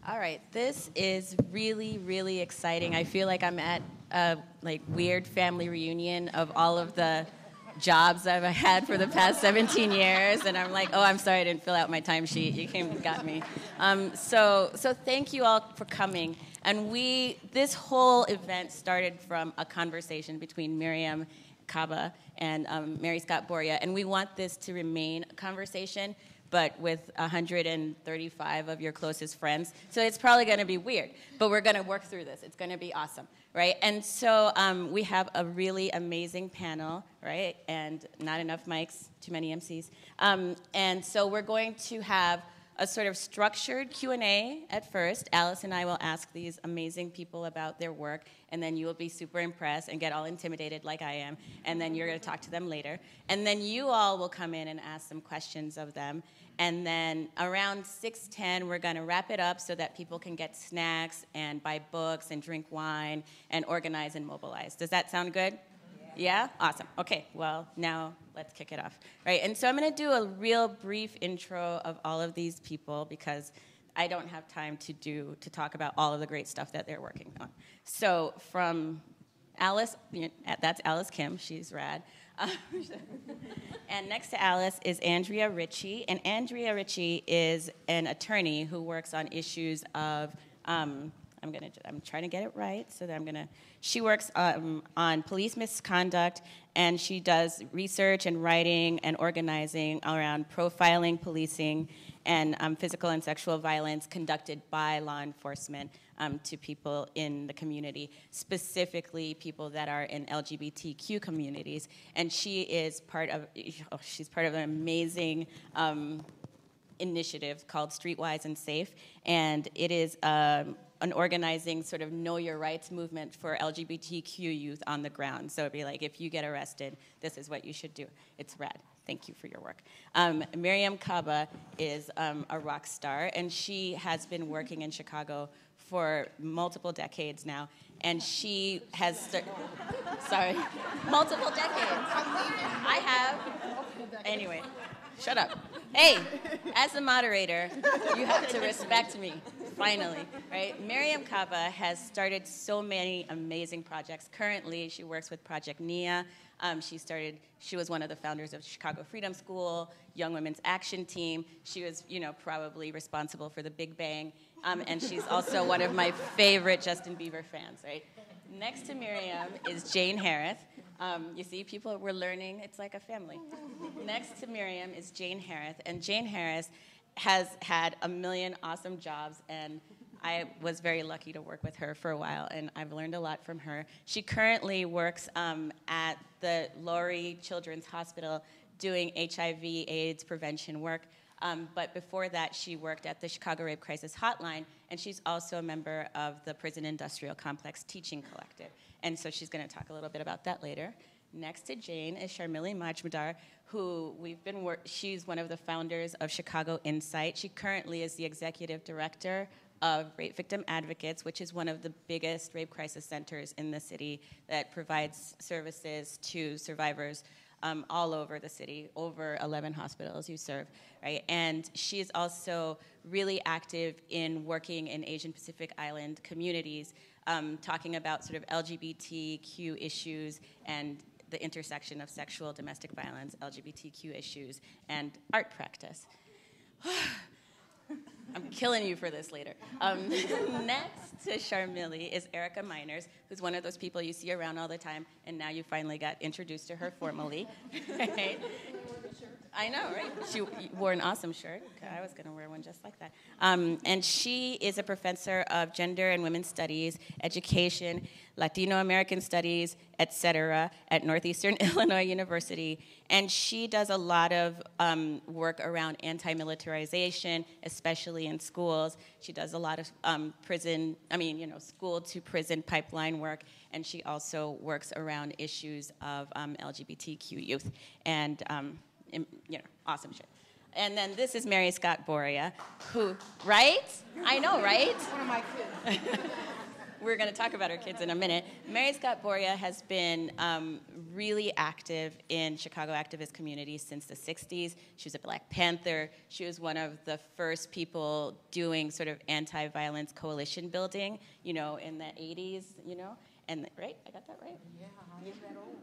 All right, this is really, really exciting. I feel like I'm at a weird family reunion of all of the jobs I've had for the past 17 years, and I'm like, oh, I'm sorry I didn't fill out my timesheet. You came and got me. So thank you all for coming. And this whole event started from a conversation between Miriam Kaba and Mary Scott Boria, and we want this to remain a conversation, but with 135 of your closest friends. So it's probably going to be weird, but we're going to work through this. It's going to be awesome, right? And so we have a really amazing panel, right? And not enough mics, too many MCs. And so we're going to have a sort of structured Q&A at first. Alice and I will ask these amazing people about their work, and then you will be super impressed and get all intimidated like I am, and then you're going to talk to them later. And then you all will come in and ask some questions of them. And then around 6:10, we're going to wrap it up so that people can get snacks and buy books and drink wine and organize and mobilize. Does that sound good? Yeah? Awesome. Okay, well, now let's kick it off. Right, and so I'm going to do a real brief intro of all of these people because I don't have time to talk about all of the great stuff that they're working on. So from Alice, that's Alice Kim. She's rad. And next to Alice is Andrea Richie. And Andrea Richie is an attorney who works on issues of I'm trying to get it right, so that she works on police misconduct, and she does research and writing and organizing around profiling, policing, and physical and sexual violence conducted by law enforcement to people in the community, specifically people that are in LGBTQ communities. And she's part of an amazing initiative called Streetwise and Safe, and it is an organizing sort of know your rights movement for LGBTQ youth on the ground. So it'd be like, if you get arrested, this is what you should do. It's rad. Thank you for your work. Miriam Kaba is a rock star, and she has been working in Chicago for multiple decades now, and she has multiple decades. I have. Anyway, shut up. Hey, as the moderator, you have to respect me, finally, right? Miriam Kaba has started so many amazing projects. Currently, she works with Project NIA. She was one of the founders of Chicago Freedom School, Young Women's Action Team. She was, probably responsible for the Big Bang. And she's also one of my favorite Justin Bieber fans, right? Next to Miriam is Jane Harris. You see, people were learning. It's like a family. Next to Miriam is Jane Harris, and Jane Harris has had a million awesome jobs, and I was very lucky to work with her for a while, and I've learned a lot from her. She currently works at the Laurie Children's Hospital doing HIV/AIDS prevention work. But before that, she worked at the Chicago Rape Crisis Hotline, and she's also a member of the Prison Industrial Complex Teaching Collective. And so she's going to talk a little bit about that later. Next to Jane is Sharmili Majmudar, who she's one of the founders of Chicago Insight. She currently is the executive director of Rape Victim Advocates, which is one of the biggest rape crisis centers in the city that provides services to survivors all over the city, over 11 hospitals you serve, right? And she is also really active in working in Asian Pacific Island communities, talking about sort of LGBTQ issues and the intersection of sexual domestic violence, LGBTQ issues, and art practice. I'm killing you for this later. Next to Sharmili is Erica Miners, who's one of those people you see around all the time, and now you finally got introduced to her formally. Right? I know, right? She wore an awesome shirt. I was going to wear one just like that. And she is a professor of gender and women's studies, education, Latino American studies, etc., at Northeastern Illinois University. And she does a lot of work around anti-militarization, especially in schools. She does a lot of school to prison pipeline work. And she also works around issues of LGBTQ youth. And awesome shit. And then this is Mary Scott Boria, who, right? I know, right? One of my kids. we're going to talk about her kids in a minute. Mary Scott Boria has been really active in Chicago activist communities since the 60s. She was a Black Panther. She was one of the first people doing sort of anti-violence coalition building, you know, in the 80s, you know. And, right? I got that right? Yeah, I am that old.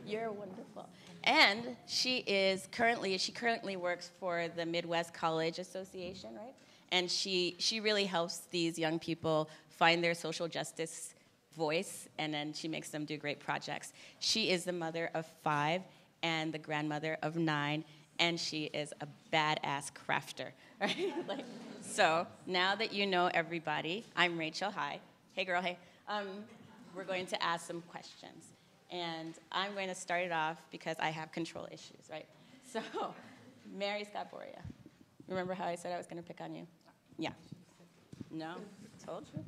You're wonderful. And she currently works for the Midwest College Association, right? And she really helps these young people find their social justice voice, and then she makes them do great projects. She is the mother of 5 and the grandmother of 9, and she is a badass crafter, right? So now that you know everybody, I'm Rachel. Hi. Hey, girl. Hey. We're going to ask some questions. And I'm going to start it off because I have control issues, right? So, Mary Scott Boria. Remember how I said I was going to pick on you? Yeah. No? Told you.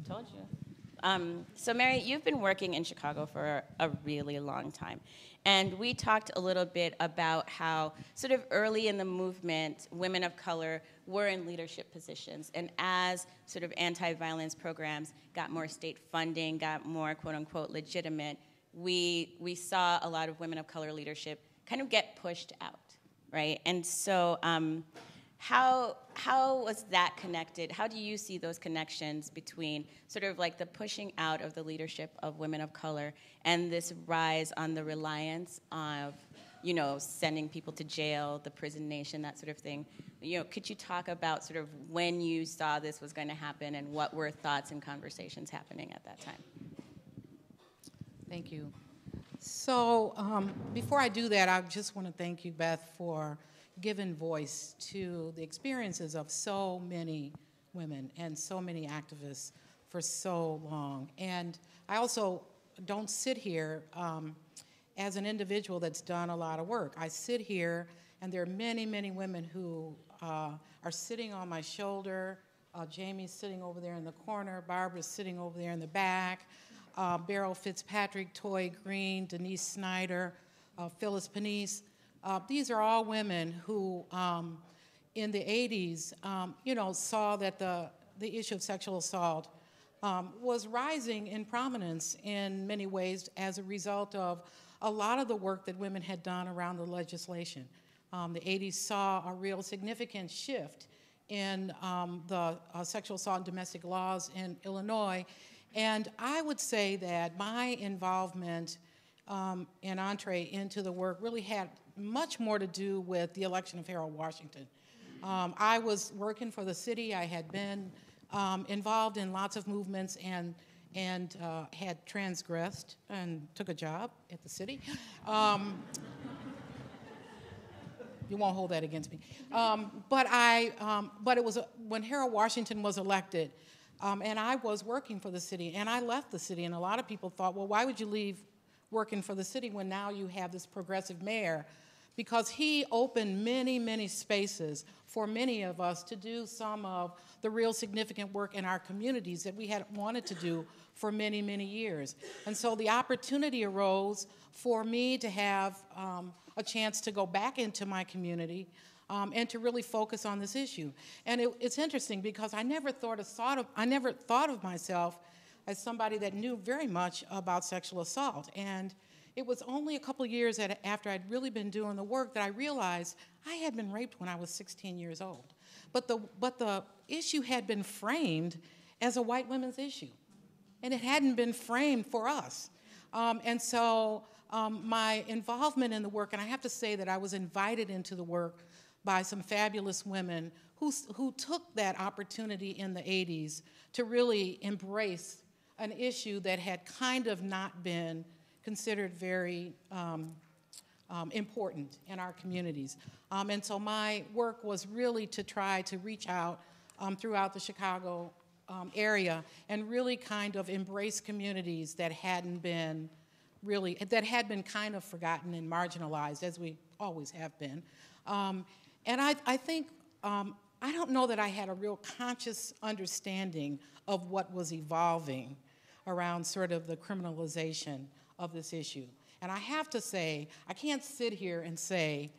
Told you. So, Mary, you've been working in Chicago for a really long time. And we talked a little bit about how sort of early in the movement, women of color were in leadership positions. And as sort of anti-violence programs got more state funding, got more quote-unquote legitimate, we saw a lot of women of color leadership kind of get pushed out, right? And so how was that connected? How do you see those connections between sort of like the pushing out of the leadership of women of color and this rise on the reliance of, you know, sending people to jail, the prison nation, that sort of thing? You know, could you talk about sort of when you saw this was going to happen and what were thoughts and conversations happening at that time? Thank you. So before I do that, I just want to thank you, Beth, for giving voice to the experiences of so many women and so many activists for so long. And I also don't sit here as an individual that's done a lot of work. I sit here, and there are many, many women who are sitting on my shoulder. Jamie's sitting over there in the corner. Barbara's sitting over there in the back. Beryl Fitzpatrick, Toy Green, Denise Snyder, Phyllis Panisse. These are all women who, in the 80s, you know, saw that the issue of sexual assault was rising in prominence in many ways as a result of a lot of the work that women had done around the legislation. The 80s saw a real significant shift in the sexual assault and domestic laws in Illinois. And I would say that my involvement and entree into the work really had much more to do with the election of Harold Washington. I was working for the city. I had been involved in lots of movements and had transgressed and took a job at the city. You won't hold that against me. But it was when Harold Washington was elected, and I was working for the city, and I left the city, and a lot of people thought, well, why would you leave working for the city when now you have this progressive mayor? Because he opened many, many spaces for many of us to do some of the real significant work in our communities that we had wanted to do for many, many years. And so the opportunity arose for me to have a chance to go back into my community and to really focus on this issue. And it's interesting because I never thought of myself as somebody that knew very much about sexual assault. And it was only a couple of years after I'd really been doing the work that I realized I had been raped when I was 16 years old. But the issue had been framed as a white women's issue, and it hadn't been framed for us. And so my involvement in the work, and I have to say that I was invited into the work by some fabulous women who took that opportunity in the 80s to really embrace an issue that had kind of not been considered very important in our communities. And so my work was really to try to reach out throughout the Chicago area and really kind of embrace communities that had been kind of forgotten and marginalized, as we always have been. And I think, I don't know that I had a real conscious understanding of what was evolving around sort of the criminalization of this issue. And I have to say, I can't sit here and say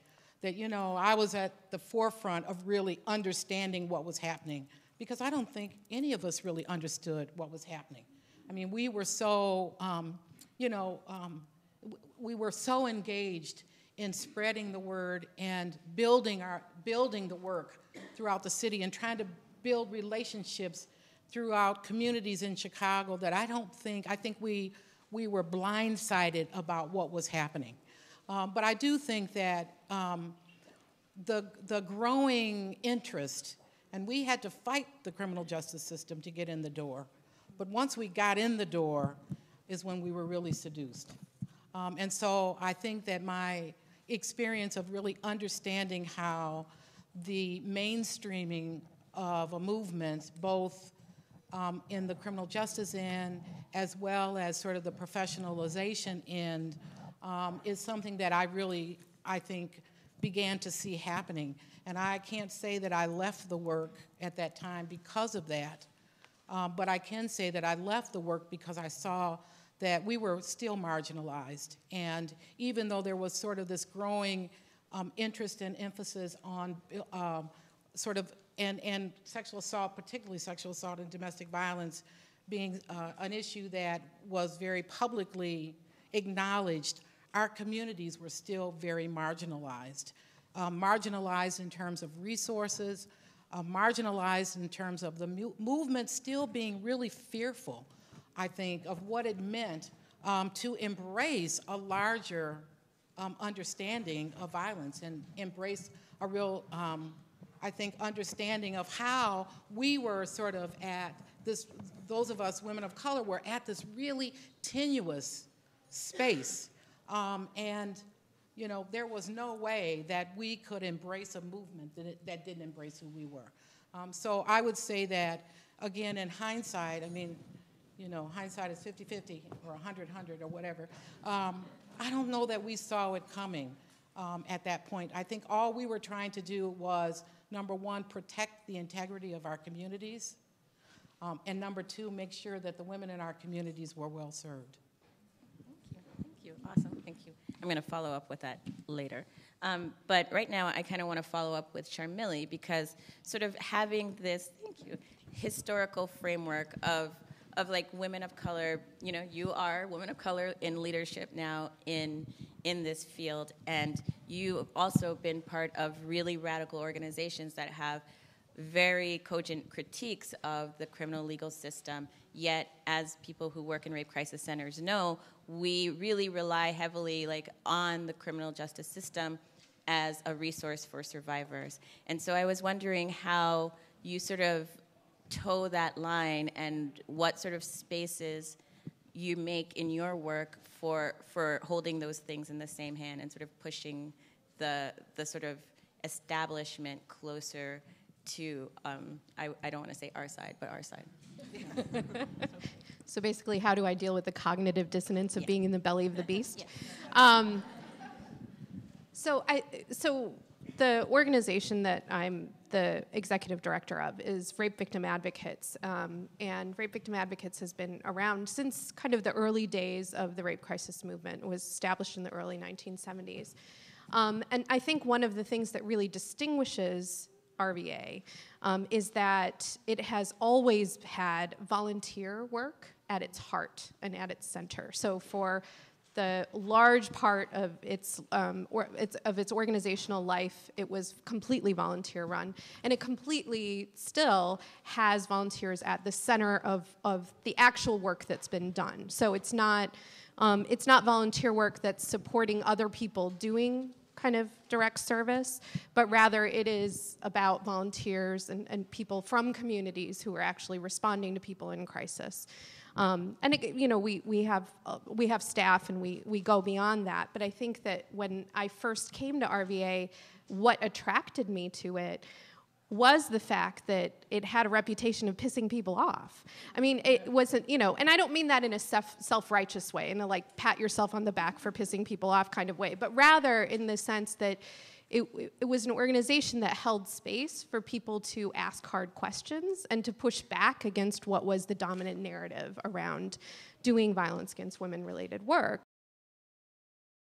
that, you know, I was at the forefront of really understanding what was happening because I don't think any of us really understood what was happening. I mean, we were so, we were so engaged in spreading the word and building the work throughout the city and trying to build relationships throughout communities in Chicago that I think we were blindsided about what was happening. But I do think that the growing interest, and we had to fight the criminal justice system to get in the door, but once we got in the door is when we were really seduced. And so I think that my experience of really understanding how the mainstreaming of a movement, both in the criminal justice end as well as sort of the professionalization end, is something that I think, began to see happening. And I can't say that I left the work at that time because of that, but I can say that I left the work because I saw that we were still marginalized. And even though there was sort of this growing interest and emphasis on and sexual assault, particularly sexual assault and domestic violence, being an issue that was very publicly acknowledged, our communities were still very marginalized. Marginalized in terms of resources, marginalized in terms of the movement still being really fearful, I think, of what it meant to embrace a larger understanding of violence and embrace a real, I think, understanding of how we were sort of at this, those of us women of color were at this really tenuous space. And, you know, there was no way that we could embrace a movement that didn't embrace who we were. So I would say that, again, in hindsight, I mean, you know, hindsight is 50-50 or 100-100 or whatever. I don't know that we saw it coming at that point. I think all we were trying to do was, number one, protect the integrity of our communities, and number two, make sure that the women in our communities were well served. Thank you. Awesome. Thank you. I'm going to follow up with that later. But right now, I kind of want to follow up with Sharmili because sort of having this, thank you, historical framework of like women of color, you know, you are women of color in leadership now in this field, and you've also been part of really radical organizations that have very cogent critiques of the criminal legal system, yet as people who work in rape crisis centers know, we really rely heavily like on the criminal justice system as a resource for survivors. And so I was wondering how you sort of toe that line and what sort of spaces you make in your work for holding those things in the same hand and sort of pushing the sort of establishment closer to, I don't want to say our side, but our side. So basically, how do I deal with the cognitive dissonance of being in the belly of the beast? So the organization that I'm the executive director of is Rape Victim Advocates, and Rape Victim Advocates has been around since kind of the early days of the rape crisis movement. It was established in the early 1970s. And I think one of the things that really distinguishes RVA is that it has always had volunteer work at its heart and at its center. So for the large part of its organizational life, it was completely volunteer run, and it completely still has volunteers at the center of the actual work that's been done. So it's not volunteer work that's supporting other people doing kind of direct service, but rather it is about volunteers and people from communities who are actually responding to people in crisis. And it, you know, we have staff and we go beyond that. But I think that when I first came to RVA, what attracted me to it was the fact that it had a reputation of pissing people off. I mean, it wasn't, you know, and I don't mean that in a self-righteous way, in a like pat yourself on the back for pissing people off kind of way, but rather in the sense that it was an organization that held space for people to ask hard questions and to push back against what was the dominant narrative around doing violence against women-related work.